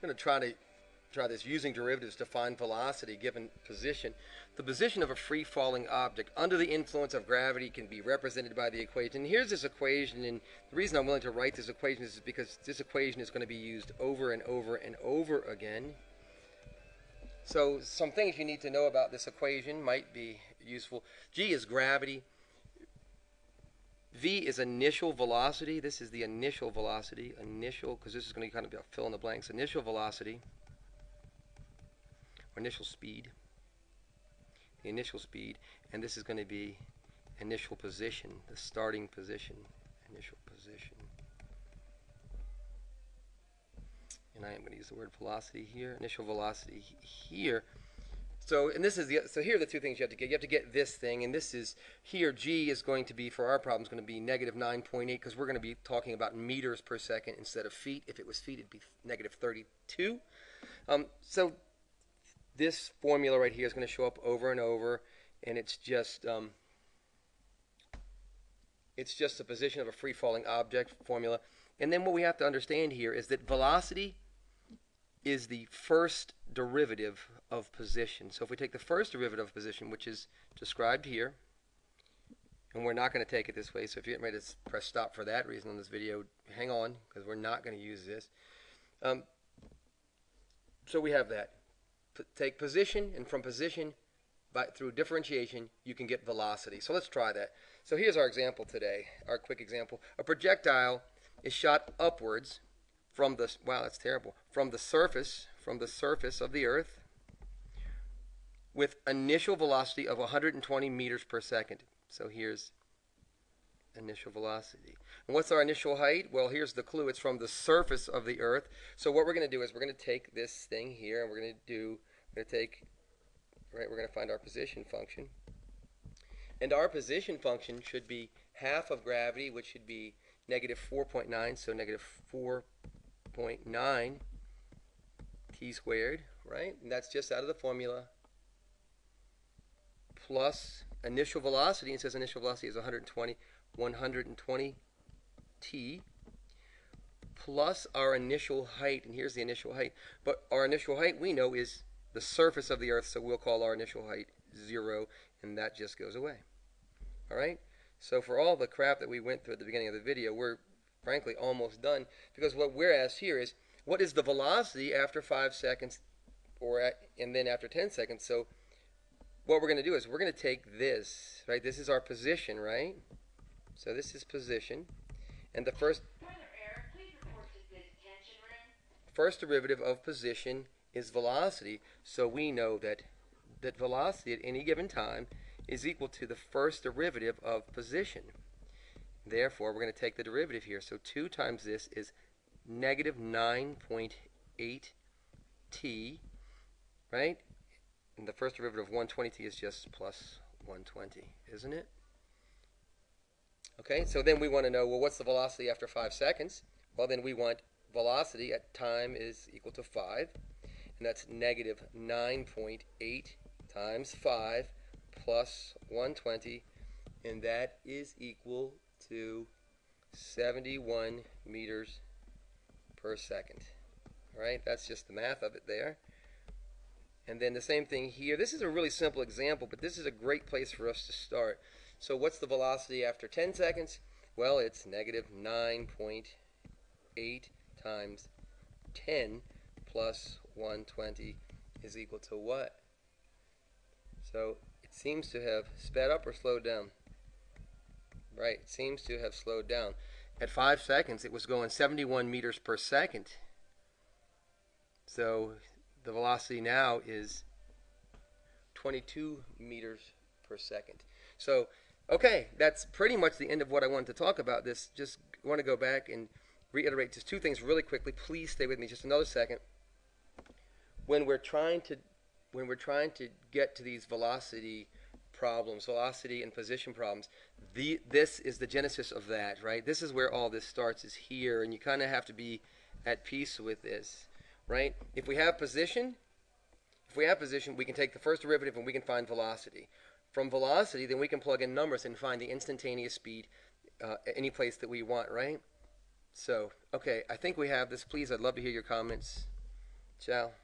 going to try this using derivatives to find velocity given position. The position of a free-falling object under the influence of gravity can be represented by the equation. And here's this equation, and the reason I'm willing to write this equation is because this equation is going to be used over and over and over again. So some things you need to know about this equation might be useful. G is gravity. V is initial velocity. This is the initial velocity. Initial, because this is going to kind of be a fill in the blanks. Initial velocity, or initial speed. The initial speed. And this is going to be initial position, the starting position. Initial position. And I am going to use the word velocity here. Initial velocity here. So, and this is so here are the two things you have to get. You have to get this thing, and this is here. G is going to be, for our problem, is going to be negative 9.8 because we're going to be talking about meters per second instead of feet. If it was feet, it'd be negative 32. So this formula right here is going to show up over and over, and it's just the position of a free-falling object formula. And then what we have to understand here is that velocity is the first derivative of position. So if we take the first derivative of position, which is described here, and we're not going to take it this way, so if you're getting ready to press stop for that reason on this video, hang on, because we're not going to use this. So we have that. Take position, and from position, through differentiation, you can get velocity. So let's try that. So here's our example today, our quick example. A projectile is shot upwards from the, wow, that's terrible, from the surface of the Earth with initial velocity of 120 meters per second. So here's initial velocity. And what's our initial height? Well, here's the clue. It's from the surface of the Earth. So what we're going to do is we're going to take this thing here, and we're going to find our position function. And our position function should be half of gravity, which should be negative 4.9, so negative 4.9 t squared, right? And that's just out of the formula, plus initial velocity. It says initial velocity is 120 t, plus our initial height, and here's the initial height. But our initial height, we know, is the surface of the Earth, so we'll call our initial height 0, and that just goes away. All right? So for all the crap that we went through at the beginning of the video, we're frankly almost done, because what we're asked here is, what is the velocity after 5 seconds and then after 10 seconds? So what we're going to do is we're going to take this, right? This is our position, right? So this is position. And the first derivative of position is velocity. So we know that velocity at any given time is equal to the first derivative of position. Therefore, we're going to take the derivative here. So 2 times this is negative 9.8 t, right? And the first derivative of 120t is just plus 120, isn't it? Okay, so then we want to know, well, what's the velocity after 5 seconds? Well, then we want velocity at time is equal to 5, and that's negative 9.8 times 5 plus 120, and that is equal to 71 meters per second. All right, that's just the math of it there. And then the same thing here. This is a really simple example, but this is a great place for us to start. So what's the velocity after 10 seconds? Well, it's negative 9.8 times 10 plus 120 is equal to what? So it seems to have sped up or slowed down. Right, it seems to have slowed down. At 5 seconds, it was going 71 meters per second. So the velocity now is 22 meters per second. So, okay, that's pretty much the end of what I wanted to talk about. Just want to go back and reiterate just 2 things really quickly. Please stay with me just another second. When we're trying to get to these velocity problems, velocity and position problems, this is the genesis of that, right? This is where all this starts, is here, and you kind of have to be at peace with this, right? If we have position, we can take the first derivative and we can find velocity. From velocity, then we can plug in numbers and find the instantaneous speed any place that we want, right? So, okay, I think we have this. Please, I'd love to hear your comments. Ciao.